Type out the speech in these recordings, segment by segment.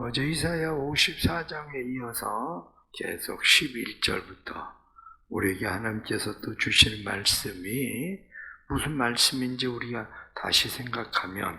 어제 이사야 54장에 이어서 계속 11절부터 우리에게 하나님께서 또 주시는 말씀이 무슨 말씀인지 우리가 다시 생각하면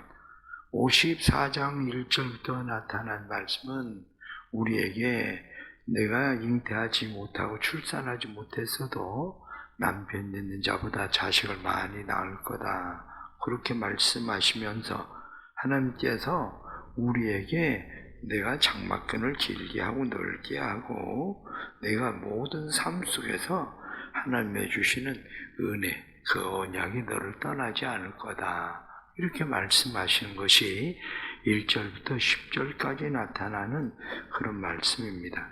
54장 1절부터 나타난 말씀은 우리에게 내가 잉태하지 못하고 출산하지 못했어도 남편 있는 자보다 자식을 많이 낳을 거다, 그렇게 말씀하시면서 하나님께서 우리에게 내가 장막근을 길게 하고 넓게 하고 내가 모든 삶 속에서 하나님의 주시는 은혜, 그 언약이 너를 떠나지 않을 거다, 이렇게 말씀하시는 것이 1절부터 10절까지 나타나는 그런 말씀입니다.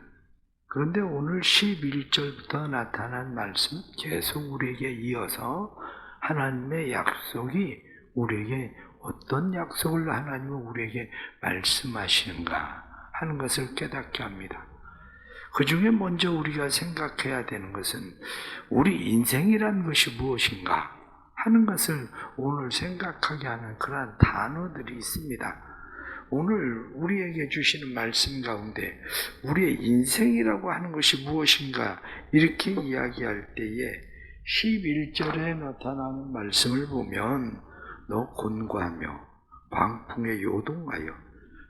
그런데 오늘 11절부터 나타난 말씀은 계속 우리에게 이어서 하나님의 약속이 우리에게 어떤 약속을 하나님은 우리에게 말씀하시는가 하는 것을 깨닫게 합니다. 그 중에 먼저 우리가 생각해야 되는 것은 우리 인생이란 것이 무엇인가 하는 것을 오늘 생각하게 하는 그러한 단어들이 있습니다. 오늘 우리에게 주시는 말씀 가운데 우리의 인생이라고 하는 것이 무엇인가 이렇게 이야기할 때에 11절에 나타나는 말씀을 보면 너 곤고하며 광풍에 요동하여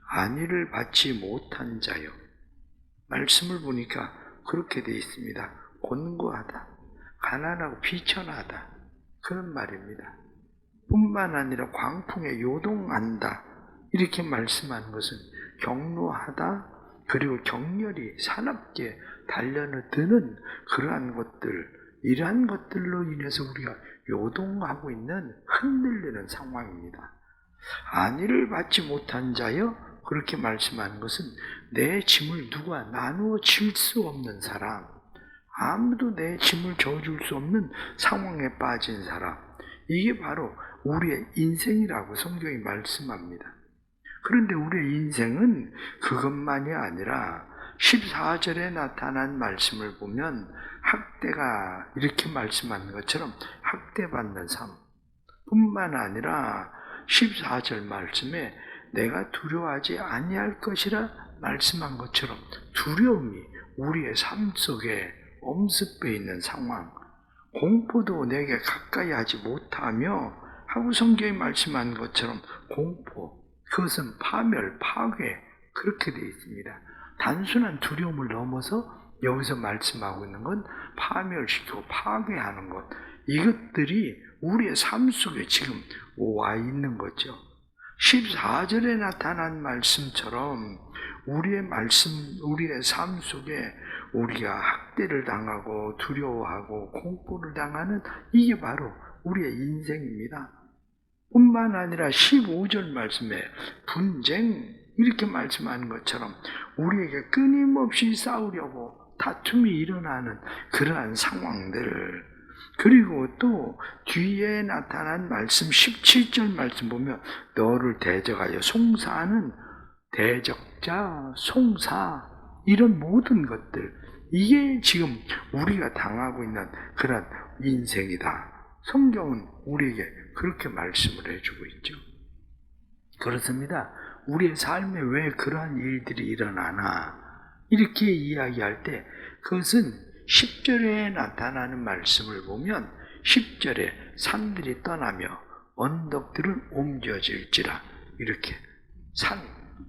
안위를 받지 못한 자여, 말씀을 보니까 그렇게 되어 있습니다. 곤고하다, 가난하고 비천하다, 그런 말입니다. 뿐만 아니라 광풍에 요동한다, 이렇게 말씀하는 것은 경로하다, 그리고 격렬히 사납게 달려드는 그러한 것들, 이러한 것들로 인해서 우리가 요동하고 있는, 흔들리는 상황입니다. 안위를 받지 못한 자여, 그렇게 말씀하는 것은 내 짐을 누가 나누어 질 수 없는 사람, 아무도 내 짐을 져줄 수 없는 상황에 빠진 사람, 이게 바로 우리의 인생이라고 성경이 말씀합니다. 그런데 우리의 인생은 그것만이 아니라 14절에 나타난 말씀을 보면 학대가, 이렇게 말씀하는 것처럼 학대받는 삶 뿐만 아니라 14절 말씀에 내가 두려워하지 아니할 것이라 말씀한 것처럼 두려움이 우리의 삶 속에 엄습해 있는 상황, 공포도 내게 가까이 하지 못하며 하고 성경이 말씀한 것처럼 공포, 그것은 파멸, 파괴, 그렇게 되어 있습니다. 단순한 두려움을 넘어서 여기서 말씀하고 있는 건 파멸시키고 파괴하는 것, 이것들이 우리의 삶 속에 지금 와 있는 거죠. 14절에 나타난 말씀처럼 우리의 삶 속에 우리가 학대를 당하고 두려워하고 공포를 당하는, 이게 바로 우리의 인생입니다. 뿐만 아니라 15절 말씀에 분쟁, 이렇게 말씀하는 것처럼 우리에게 끊임없이 싸우려고 다툼이 일어나는 그러한 상황들, 그리고 또 뒤에 나타난 말씀 17절 말씀 보면 너를 대적하여 송사하는 대적자, 송사, 이런 모든 것들, 이게 지금 우리가 당하고 있는 그런 인생이다. 성경은 우리에게 그렇게 말씀을 해주고 있죠. 그렇습니다. 우리의 삶에 왜 그러한 일들이 일어나나 이렇게 이야기할 때 그것은 10절에 나타나는 말씀을 보면 10절에 산들이 떠나며 언덕들은 옮겨질지라, 이렇게 산,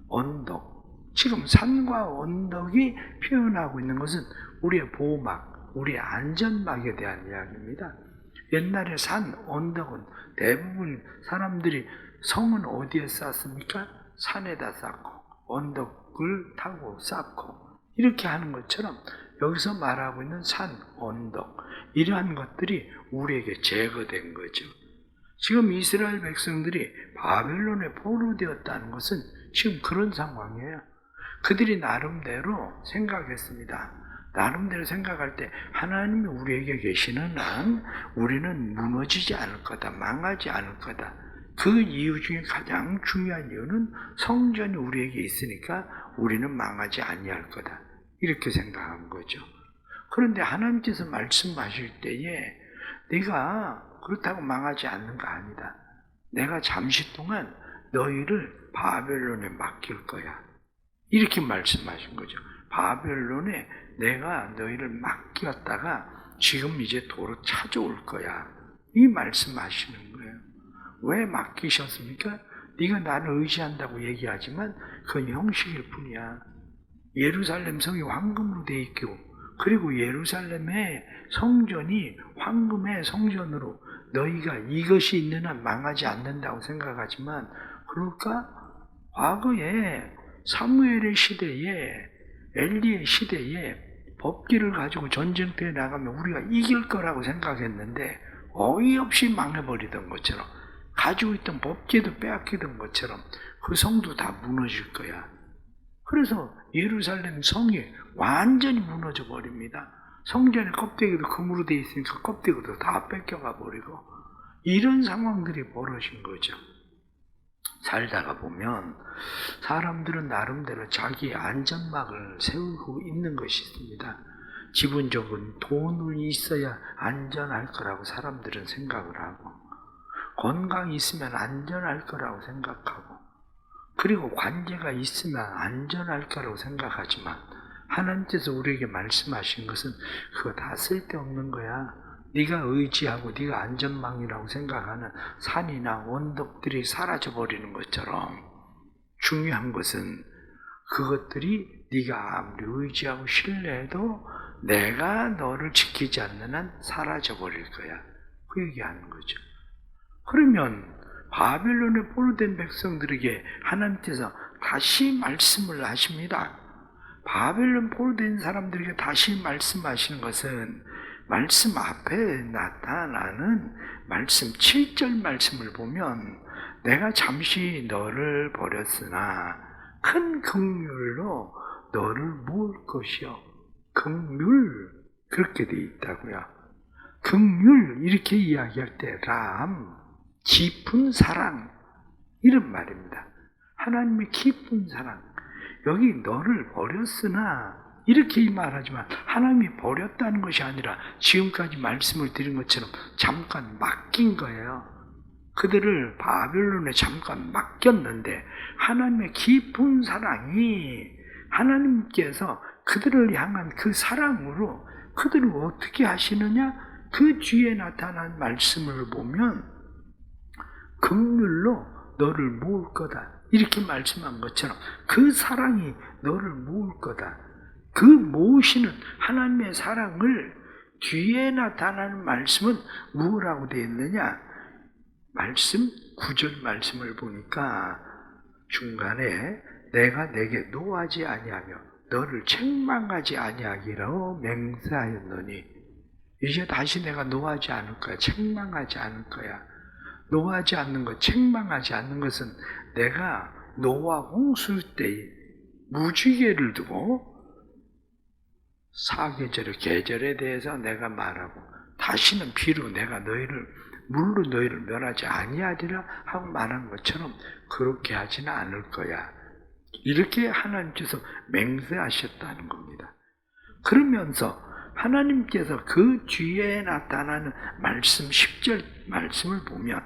언덕, 지금 산과 언덕이 표현하고 있는 것은 우리의 보호막, 우리의 안전막에 대한 이야기입니다. 옛날에 산, 언덕은 대부분 사람들이 성은 어디에 쌓습니까? 산에다 쌓고 언덕을 타고 쌓고 이렇게 하는 것처럼 여기서 말하고 있는 산, 언덕, 이러한 것들이 우리에게 제거된 거죠. 지금 이스라엘 백성들이 바벨론에 포로되었다는 것은 지금 그런 상황이에요. 그들이 나름대로 생각했습니다. 나름대로 생각할 때 하나님이 우리에게 계시는 한 우리는 무너지지 않을 거다, 망하지 않을 거다. 그 이유 중에 가장 중요한 이유는 성전이 우리에게 있으니까 우리는 망하지 아니할 거다, 이렇게 생각한 거죠. 그런데 하나님께서 말씀하실 때에 네가 그렇다고 망하지 않는 거 아니다. 내가 잠시 동안 너희를 바벨론에 맡길 거야. 이렇게 말씀하신 거죠. 바벨론에 내가 너희를 맡겼다가 지금 이제 도로 찾아올 거야. 이 말씀하시는 거예요. 왜 맡기셨습니까? 네가 나를 의지한다고 얘기하지만 그건 형식일 뿐이야. 예루살렘 성이 황금으로 돼 있고, 그리고 예루살렘의 성전이 황금의 성전으로 너희가 이것이 있는 한 망하지 않는다고 생각하지만, 그럴까? 과거에 사무엘의 시대에, 엘리의 시대에 법궤를 가지고 전쟁터에 나가면 우리가 이길 거라고 생각했는데 어이없이 망해버리던 것처럼, 가지고 있던 법궤도 빼앗기던 것처럼 그 성도 다 무너질 거야. 그래서 예루살렘 성이 완전히 무너져 버립니다. 성전의 껍데기도 금으로 되어 있으니까 껍데기도 다 뺏겨가 버리고, 이런 상황들이 벌어진 거죠. 살다가 보면 사람들은 나름대로 자기 안전막을 세우고 있는 것이 있습니다. 기본적으로 돈이 있어야 안전할 거라고 사람들은 생각을 하고, 건강이 있으면 안전할 거라고 생각하고, 그리고 관계가 있으면 안전할 거라고 생각하지만, 하나님께서 우리에게 말씀하신 것은 그거 다 쓸데없는 거야. 네가 의지하고 네가 안전망이라고 생각하는 산이나 언덕들이 사라져버리는 것처럼, 중요한 것은 그것들이 네가 아무리 의지하고 신뢰해도 내가 너를 지키지 않는 한 사라져버릴 거야. 그 얘기하는 거죠. 그러면 바벨론에 포로된 백성들에게 하나님께서 다시 말씀을 하십니다. 바벨론 포로된 사람들에게 다시 말씀하시는 것은 말씀 앞에 나타나는 말씀 7절 말씀을 보면, 내가 잠시 너를 버렸으나 큰 긍휼로 너를 모을 것이요. 긍휼, 그렇게 돼 있다고요. 긍휼 이렇게 이야기할 때 람, 깊은 사랑, 이런 말입니다. 하나님의 깊은 사랑. 여기 너를 버렸으나 이렇게 말하지만 하나님이 버렸다는 것이 아니라 지금까지 말씀을 드린 것처럼 잠깐 맡긴 거예요. 그들을 바벨론에 잠깐 맡겼는데 하나님의 깊은 사랑이, 하나님께서 그들을 향한 그 사랑으로 그들을 어떻게 하시느냐? 그 뒤에 나타난 말씀을 보면 긍휼로 너를 모을 거다, 이렇게 말씀한 것처럼 그 사랑이 너를 모을 거다. 그 모으시는 하나님의 사랑을 뒤에 나타나는 말씀은 무엇이라고 되어 있느냐? 말씀 9절 말씀을 보니까 중간에 내가 내게 노하지 아니하며 너를 책망하지 아니하기로 맹세하였노니, 이제 다시 내가 노하지 않을 거야. 책망하지 않을 거야. 노하지 않는 것, 책망하지 않는 것은 내가 노와 홍수 때에 무지개를 두고 사계절의 계절에 대해서 내가 말하고, 다시는 비로 내가 물로 너희를 멸하지 아니하리라 하고 말한 것처럼 그렇게 하지는 않을 거야. 이렇게 하나님께서 맹세하셨다는 겁니다. 그러면서 하나님께서 그 뒤에 나타나는 말씀 10절 말씀을 보면,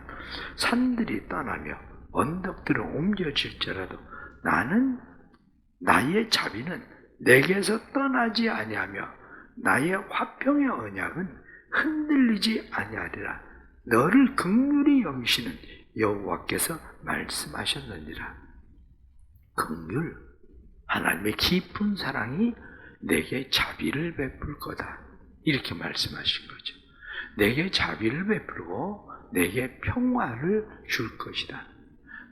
산들이 떠나며 언덕들은 옮겨질지라도 나의 자비는 내게서 떠나지 아니하며 나의 화평의 언약은 흔들리지 아니하리라. 너를 긍휼히 여기시는 여호와께서 말씀하셨느니라. 긍휼, 하나님의 깊은 사랑이 내게 자비를 베풀 거다, 이렇게 말씀하신 거죠. 내게 자비를 베풀고 내게 평화를 줄 것이다.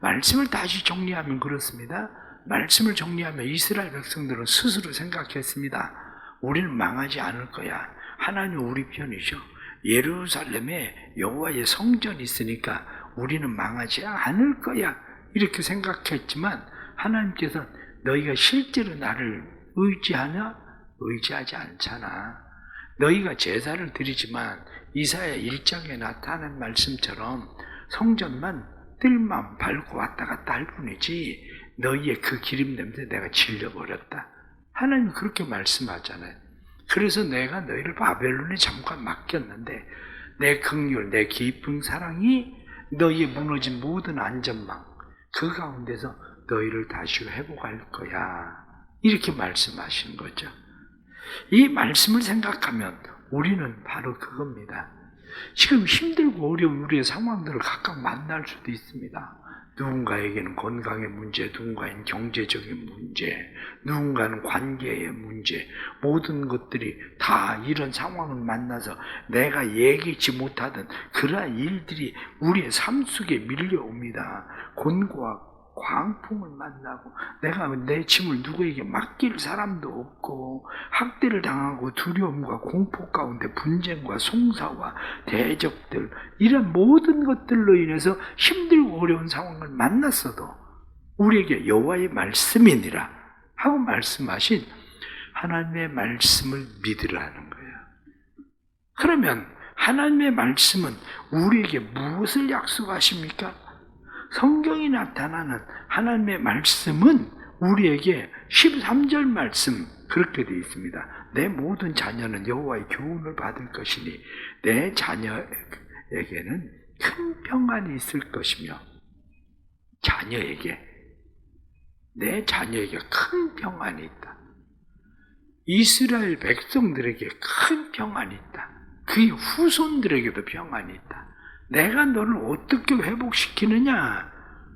말씀을 다시 정리하면 그렇습니다. 말씀을 정리하면 이스라엘 백성들은 스스로 생각했습니다. 우리는 망하지 않을 거야. 하나님 우리 편이죠. 예루살렘에 여호와의 성전이 있으니까 우리는 망하지 않을 거야, 이렇게 생각했지만 하나님께서 너희가 실제로 나를 의지하냐? 의지하지 않잖아. 너희가 제사를 드리지만 이사야 1장에 나타난 말씀처럼 성전만 뜰만 밟고 왔다 갔다 할 뿐이지 너희의 그 기름 냄새 내가 질려버렸다. 하나님 그렇게 말씀하잖아요. 그래서 내가 너희를 바벨론에 잠깐 맡겼는데 내 긍휼, 내 깊은 사랑이 너희의 무너진 모든 안전망, 그 가운데서 너희를 다시 회복할 거야. 이렇게 말씀하시는 거죠. 이 말씀을 생각하면 우리는 바로 그겁니다. 지금 힘들고 어려운 우리의 상황들을 각각 만날 수도 있습니다. 누군가에게는 건강의 문제, 누군가에는 경제적인 문제, 누군가는 관계의 문제, 모든 것들이 다 이런 상황을 만나서 내가 예기치 못하던 그러한 일들이 우리의 삶 속에 밀려옵니다. 곤고와 광풍을 만나고 내가 내 짐을 누구에게 맡길 사람도 없고 학대를 당하고 두려움과 공포 가운데 분쟁과 송사와 대적들 이런 모든 것들로 인해서 힘들고 어려운 상황을 만났어도 우리에게 여호와의 말씀이니라 하고 말씀하신 하나님의 말씀을 믿으라는 거예요. 그러면 하나님의 말씀은 우리에게 무엇을 약속하십니까? 성경이 나타나는 하나님의 말씀은 우리에게 13절 말씀 그렇게 되어 있습니다. 내 모든 자녀는 여호와의 교훈을 받을 것이니 내 자녀에게는 큰 평안이 있을 것이며 내 자녀에게 큰 평안이 있다. 이스라엘 백성들에게 큰 평안이 있다. 그의 후손들에게도 평안이 있다. 내가 너를 어떻게 회복시키느냐?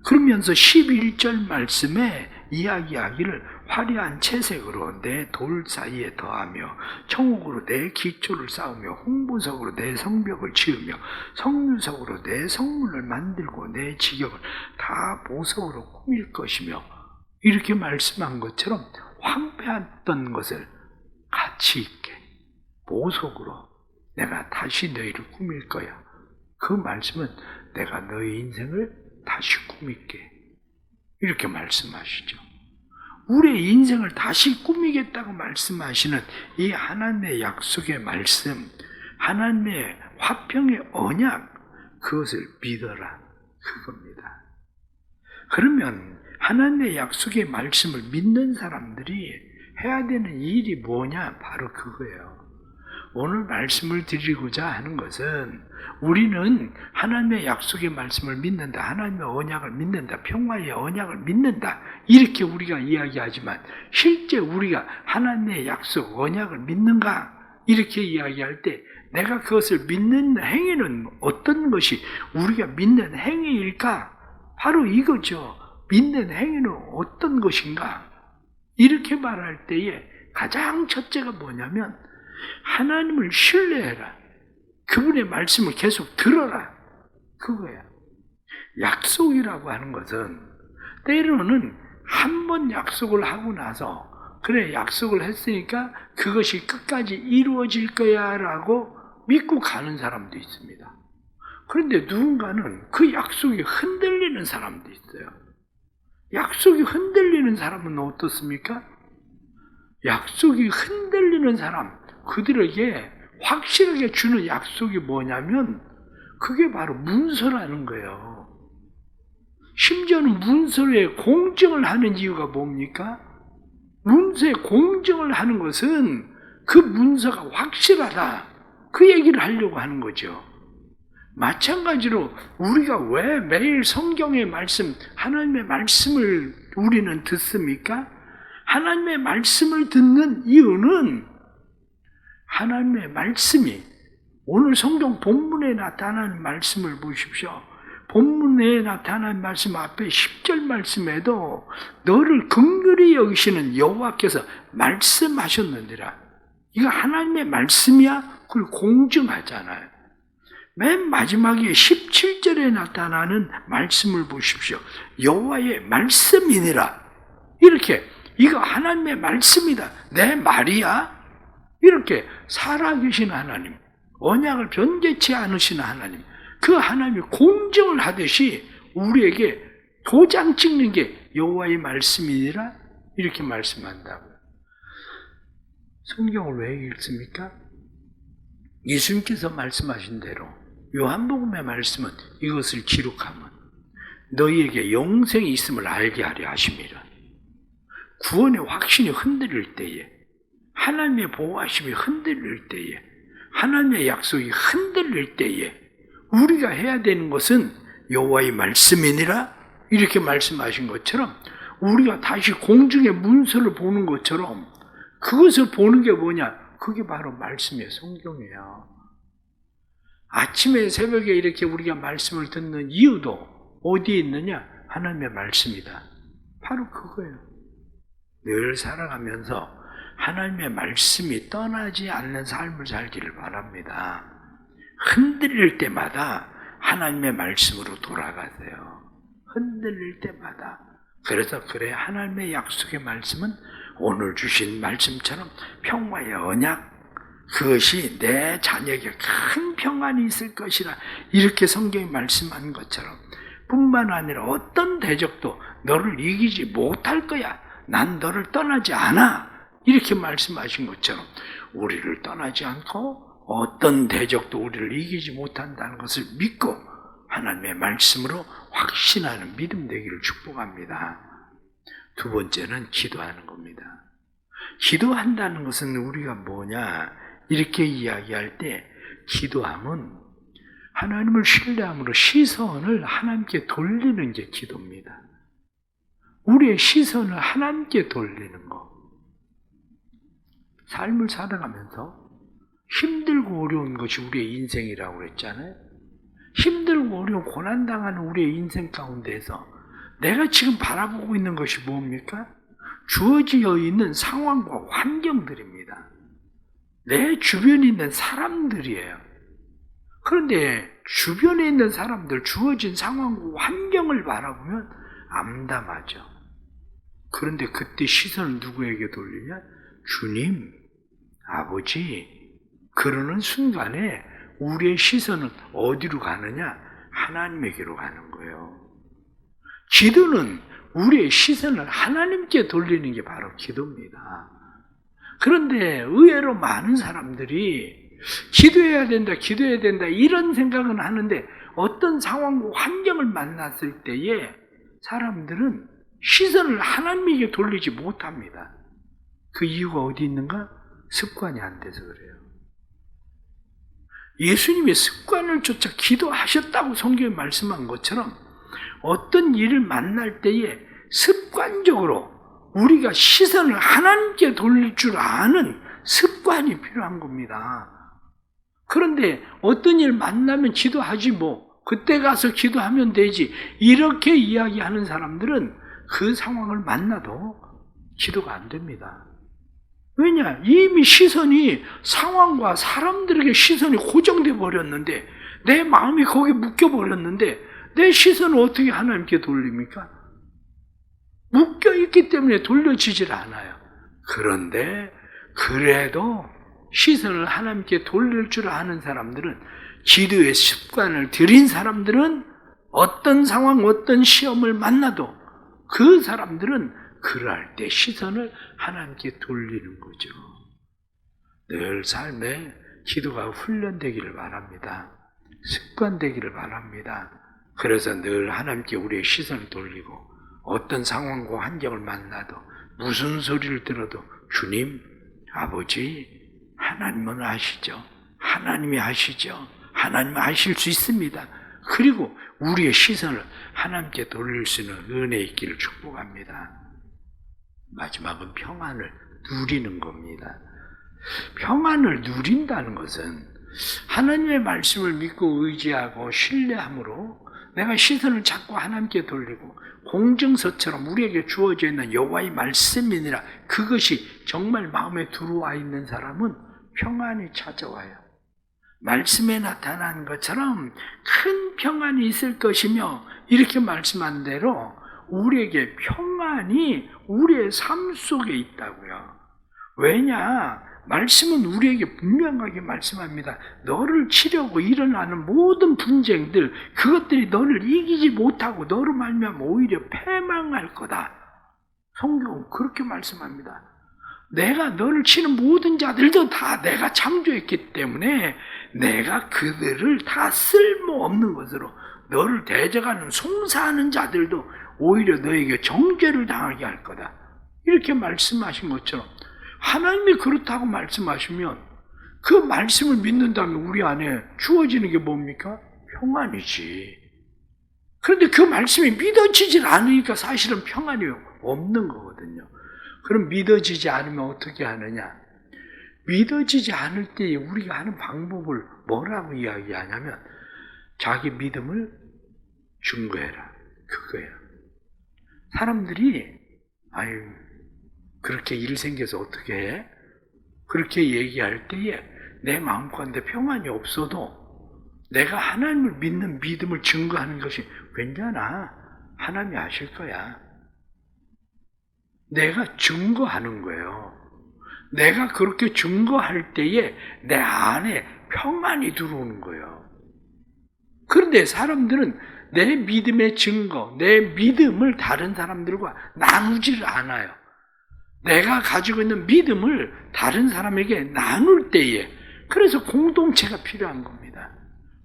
그러면서 11절 말씀에 이야기하기를 화려한 채색으로 내 돌 사이에 더하며 청옥으로 내 기초를 쌓으며 홍보석으로 내 성벽을 지으며 성유석으로 내 성문을 만들고 내 지경을 다 보석으로 꾸밀 것이며 이렇게 말씀한 것처럼 황폐했던 것을 가치 있게 보석으로 내가 다시 너희를 꾸밀 거야. 그 말씀은 내가 너의 인생을 다시 꾸밀게 이렇게 말씀하시죠. 우리의 인생을 다시 꾸미겠다고 말씀하시는 이 하나님의 약속의 말씀, 하나님의 화평의 언약, 그것을 믿어라 그겁니다. 그러면 하나님의 약속의 말씀을 믿는 사람들이 해야 되는 일이 뭐냐? 바로 그거예요. 오늘 말씀을 드리고자 하는 것은 우리는 하나님의 약속의 말씀을 믿는다, 하나님의 언약을 믿는다, 평화의 언약을 믿는다 이렇게 우리가 이야기하지만 실제 우리가 하나님의 약속, 언약을 믿는가? 이렇게 이야기할 때 내가 그것을 믿는 행위는 어떤 것이 우리가 믿는 행위일까? 바로 이거죠. 믿는 행위는 어떤 것인가? 이렇게 말할 때에 가장 첫째가 뭐냐면 하나님을 신뢰해라. 그분의 말씀을 계속 들어라. 그거야. 약속이라고 하는 것은 때로는 한 번 약속을 하고 나서 그래 약속을 했으니까 그것이 끝까지 이루어질 거야 라고 믿고 가는 사람도 있습니다. 그런데 누군가는 그 약속이 흔들리는 사람도 있어요. 약속이 흔들리는 사람은 어떻습니까? 약속이 흔들리는 사람, 그들에게 확실하게 주는 약속이 뭐냐면 그게 바로 문서라는 거예요. 심지어는 문서에 공증을 하는 이유가 뭡니까? 문서에 공증을 하는 것은 그 문서가 확실하다. 그 얘기를 하려고 하는 거죠. 마찬가지로 우리가 왜 매일 성경의 말씀, 하나님의 말씀을 우리는 듣습니까? 하나님의 말씀을 듣는 이유는 하나님의 말씀이 오늘 성경 본문에 나타난 말씀을 보십시오. 본문에 나타난 말씀 앞에 10절 말씀에도 너를 긍휼히 여기시는 여호와께서 말씀하셨느니라. 이거 하나님의 말씀이야? 그걸 공증하잖아요. 맨 마지막에 17절에 나타나는 말씀을 보십시오. 여호와의 말씀이니라. 이렇게 이거 하나님의 말씀이다. 내 말이야? 이렇게 살아계신 하나님, 언약을 변개치 않으시는 하나님, 그 하나님이 공정을 하듯이 우리에게 도장 찍는 게 여호와의 말씀이니라 이렇게 말씀한다고요. 성경을 왜 읽습니까? 예수님께서 말씀하신 대로 요한복음의 말씀은 이것을 기록하면 너희에게 영생이 있음을 알게 하려 하심이라. 구원의 확신이 흔들릴 때에, 하나님의 보호하심이 흔들릴 때에, 하나님의 약속이 흔들릴 때에 우리가 해야 되는 것은 여호와의 말씀이니라 이렇게 말씀하신 것처럼 우리가 다시 공중의 문서를 보는 것처럼 그것을 보는 게 뭐냐? 그게 바로 말씀이에요. 성경이에요. 아침에 새벽에 이렇게 우리가 말씀을 듣는 이유도 어디에 있느냐? 하나님의 말씀이다. 바로 그거예요. 늘 살아가면서 하나님의 말씀이 떠나지 않는 삶을 살기를 바랍니다. 흔들릴 때마다 하나님의 말씀으로 돌아가세요. 흔들릴 때마다. 그래서 그래 하나님의 약속의 말씀은 오늘 주신 말씀처럼 평화의 언약, 그것이 내 자녀에게 큰 평안이 있을 것이라 이렇게 성경이 말씀한 것처럼 뿐만 아니라 어떤 대적도 너를 이기지 못할 거야. 난 너를 떠나지 않아. 이렇게 말씀하신 것처럼 우리를 떠나지 않고 어떤 대적도 우리를 이기지 못한다는 것을 믿고 하나님의 말씀으로 확신하는 믿음 되기를 축복합니다. 두 번째는 기도하는 겁니다. 기도한다는 것은 우리가 뭐냐? 이렇게 이야기할 때 기도함은 하나님을 신뢰함으로 시선을 하나님께 돌리는 게 기도입니다. 우리의 시선을 하나님께 돌리는 것. 삶을 살아가면서 힘들고 어려운 것이 우리의 인생이라고 그랬잖아요. 힘들고 어려운 고난당하는 우리의 인생 가운데에서 내가 지금 바라보고 있는 것이 뭡니까? 주어지어 있는 상황과 환경들입니다. 내 주변에 있는 사람들이에요. 그런데 주변에 있는 사람들, 주어진 상황과 환경을 바라보면 암담하죠. 그런데 그때 시선을 누구에게 돌리냐? 주님, 아버지. 그러는 순간에 우리의 시선은 어디로 가느냐? 하나님에게로 가는 거예요. 기도는 우리의 시선을 하나님께 돌리는 게 바로 기도입니다. 그런데 의외로 많은 사람들이 기도해야 된다 이런 생각은 하는데 어떤 상황과 환경을 만났을 때에 사람들은 시선을 하나님에게 돌리지 못합니다. 그 이유가 어디 있는가? 습관이 안 돼서 그래요. 예수님의 습관을 쫓아 기도하셨다고 성경에 말씀한 것처럼 어떤 일을 만날 때에 습관적으로 우리가 시선을 하나님께 돌릴 줄 아는 습관이 필요한 겁니다. 그런데 어떤 일 만나면 기도하지 뭐 그때 가서 기도하면 되지 이렇게 이야기하는 사람들은 그 상황을 만나도 기도가 안 됩니다. 왜냐? 이미 시선이 상황과 사람들에게 시선이 고정돼 버렸는데 내 마음이 거기에 묶여 버렸는데 내 시선을 어떻게 하나님께 돌립니까? 묶여있기 때문에 돌려지질 않아요. 그런데 그래도 시선을 하나님께 돌릴 줄 아는 사람들은 기도의 습관을 들인 사람들은 어떤 상황, 어떤 시험을 만나도 그 사람들은 그럴 때 시선을 하나님께 돌리는 거죠. 늘 삶에 기도가 훈련되기를 바랍니다. 습관되기를 바랍니다. 그래서 늘 하나님께 우리의 시선을 돌리고 어떤 상황과 환경을 만나도 무슨 소리를 들어도 주님, 아버지, 하나님은 아시죠? 하나님이 아시죠? 하나님은 아실 수 있습니다. 그리고 우리의 시선을 하나님께 돌릴 수 있는 은혜 있기를 축복합니다. 마지막은 평안을 누리는 겁니다. 평안을 누린다는 것은 하나님의 말씀을 믿고 의지하고 신뢰함으로 내가 시선을 자꾸 하나님께 돌리고 공증서처럼 우리에게 주어져 있는 여호와의 말씀이니라 그것이 정말 마음에 들어와 있는 사람은 평안이 찾아와요. 말씀에 나타난 것처럼 큰 평안이 있을 것이며 이렇게 말씀한 대로 우리에게 평안이 우리의 삶 속에 있다고요. 왜냐? 말씀은 우리에게 분명하게 말씀합니다. 너를 치려고 일어나는 모든 분쟁들, 그것들이 너를 이기지 못하고 너로 말미암아 오히려 패망할 거다. 성경은 그렇게 말씀합니다. 내가 너를 치는 모든 자들도 다 내가 창조했기 때문에 내가 그들을 다 쓸모없는 것으로 너를 대적하는 송사하는 자들도 오히려 너에게 정죄를 당하게 할 거다. 이렇게 말씀하신 것처럼 하나님이 그렇다고 말씀하시면 그 말씀을 믿는다면 우리 안에 주어지는 게 뭡니까? 평안이지. 그런데 그 말씀이 믿어지질 않으니까 사실은 평안이 없는 거거든요. 그럼 믿어지지 않으면 어떻게 하느냐? 믿어지지 않을 때 우리가 하는 방법을 뭐라고 이야기하냐면 자기 믿음을 증거해라. 그거예요. 사람들이 아유 그렇게 일 생겨서 어떻게 해? 그렇게 얘기할 때에 내 마음가운데 평안이 없어도 내가 하나님을 믿는 믿음을 증거하는 것이 괜찮아. 하나님이 아실 거야. 내가 증거하는 거예요. 내가 그렇게 증거할 때에 내 안에 평안이 들어오는 거예요. 그런데 사람들은 내 믿음의 증거, 내 믿음을 다른 사람들과 나누지를 않아요. 내가 가지고 있는 믿음을 다른 사람에게 나눌 때에 그래서 공동체가 필요한 겁니다.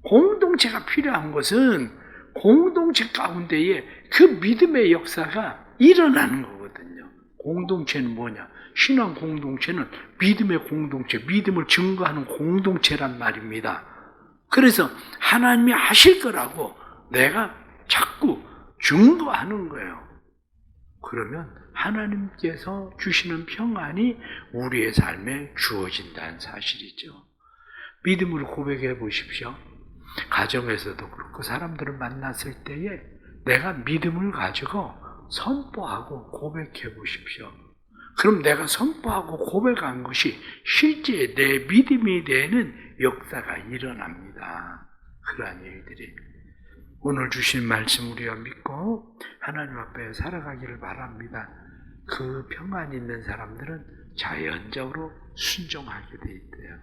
공동체가 필요한 것은 공동체 가운데에 그 믿음의 역사가 일어나는 거거든요. 공동체는 뭐냐? 신앙 공동체는 믿음의 공동체, 믿음을 증거하는 공동체란 말입니다. 그래서 하나님이 하실 거라고 내가 자꾸 증거하는 거예요. 그러면 하나님께서 주시는 평안이 우리의 삶에 주어진다는 사실이죠. 믿음으로 고백해 보십시오. 가정에서도 그렇고 사람들을 만났을 때에 내가 믿음을 가지고 선포하고 고백해 보십시오. 그럼 내가 선포하고 고백한 것이 실제 내 믿음이 되는 역사가 일어납니다. 그러한 일들이. 오늘 주신 말씀 우리가 믿고 하나님 앞에 살아가기를 바랍니다. 그 평안 있는 사람들은 자연적으로 순종하게 돼 있대요.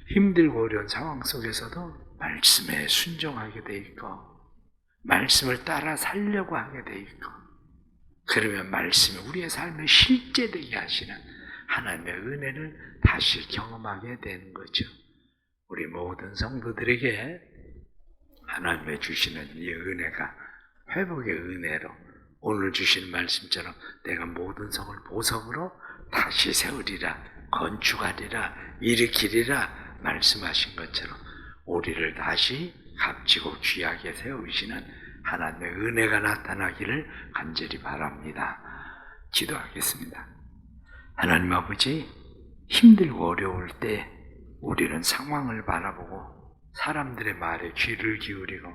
힘들고 어려운 상황 속에서도 말씀에 순종하게 돼 있고 말씀을 따라 살려고 하게 돼 있고 그러면 말씀이 우리의 삶에 실제되게 하시는 하나님의 은혜를 다시 경험하게 되는 거죠. 우리 모든 성도들에게 하나님의 주시는 이 은혜가 회복의 은혜로 오늘 주신 말씀처럼 내가 모든 성을 보석으로 다시 세우리라, 건축하리라, 일으키리라 말씀하신 것처럼 우리를 다시 값지고 귀하게 세우시는 하나님의 은혜가 나타나기를 간절히 바랍니다. 기도하겠습니다. 하나님 아버지, 힘들고 어려울 때 우리는 상황을 바라보고 사람들의 말에 귀를 기울이고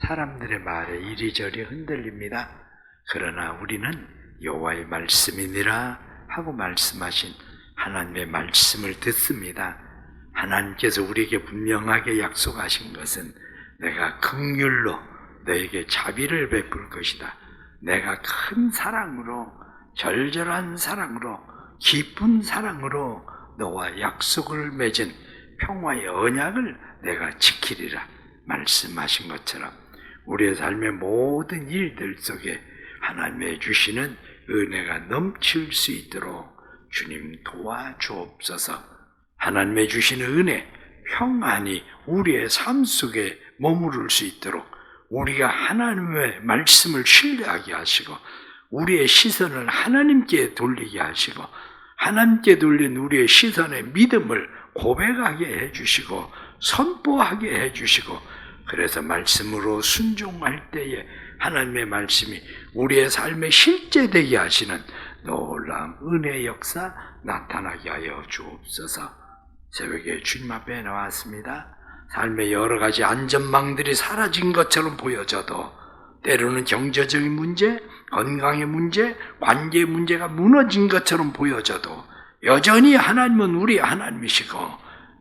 사람들의 말에 이리저리 흔들립니다. 그러나 우리는 여호와의 말씀이니라 하고 말씀하신 하나님의 말씀을 듣습니다. 하나님께서 우리에게 분명하게 약속하신 것은 내가 긍휼로 너에게 자비를 베풀 것이다. 내가 큰 사랑으로 절절한 사랑으로 깊은 사랑으로 너와 약속을 맺은 평화의 언약을 내가 지키리라 말씀하신 것처럼 우리의 삶의 모든 일들 속에 하나님의 주시는 은혜가 넘칠 수 있도록 주님 도와주옵소서. 하나님의 주시는 은혜, 평안이 우리의 삶 속에 머무를 수 있도록 우리가 하나님의 말씀을 신뢰하게 하시고 우리의 시선을 하나님께 돌리게 하시고 하나님께 돌린 우리의 시선의 믿음을 고백하게 해주시고 선포하게 해주시고 그래서 말씀으로 순종할 때에 하나님의 말씀이 우리의 삶에 실제되게 하시는 놀라운 은혜의 역사 나타나게 하여 주옵소서. 새벽에 주님 앞에 나왔습니다. 삶의 여러 가지 안전망들이 사라진 것처럼 보여져도 때로는 경제적인 문제, 건강의 문제, 관계의 문제가 무너진 것처럼 보여져도 여전히 하나님은 우리 하나님이시고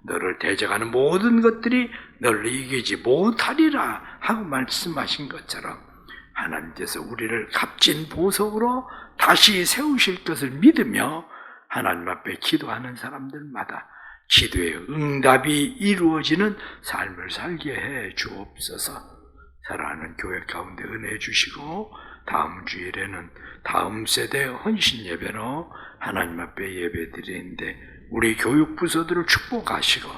너를 대적하는 모든 것들이 너를 이기지 못하리라 하고 말씀하신 것처럼 하나님께서 우리를 값진 보석으로 다시 세우실 것을 믿으며 하나님 앞에 기도하는 사람들마다 기도의 응답이 이루어지는 삶을 살게 해 주옵소서. 사랑하는 교회 가운데 은혜 주시고 다음 주일에는 다음 세대 헌신 예배로 하나님 앞에 예배 드리는데 우리 교육부서들을 축복하시고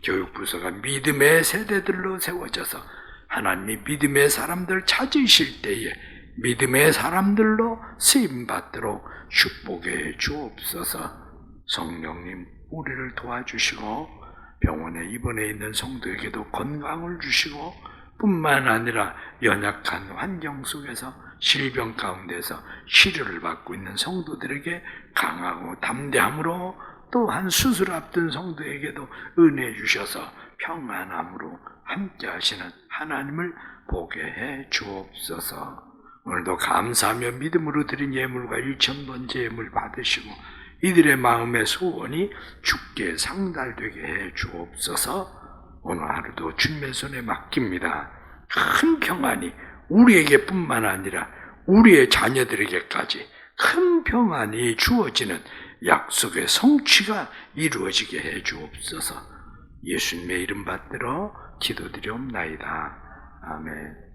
교육부서가 믿음의 세대들로 세워져서 하나님이 믿음의 사람들 찾으실 때에 믿음의 사람들로 쓰임받도록 축복해 주옵소서. 성령님 우리를 도와주시고 병원에 입원해 있는 성도에게도 건강을 주시고 뿐만 아니라 연약한 환경 속에서 질병 가운데서 치료를 받고 있는 성도들에게 강하고 담대함으로, 또한 수술 앞둔 성도에게도 은혜 주셔서 평안함으로 함께 하시는 하나님을 보게 해 주옵소서. 오늘도 감사하며 믿음으로 드린 예물과 1000번째 예물 받으시고 이들의 마음의 소원이 주께 상달되게 해 주옵소서. 오늘 하루도 주님의 손에 맡깁니다. 큰 평안이 우리에게 뿐만 아니라 우리의 자녀들에게까지 큰 평안이 주어지는 약속의 성취가 이루어지게 해 주옵소서. 예수님의 이름 받들어 기도드리옵나이다. 아멘.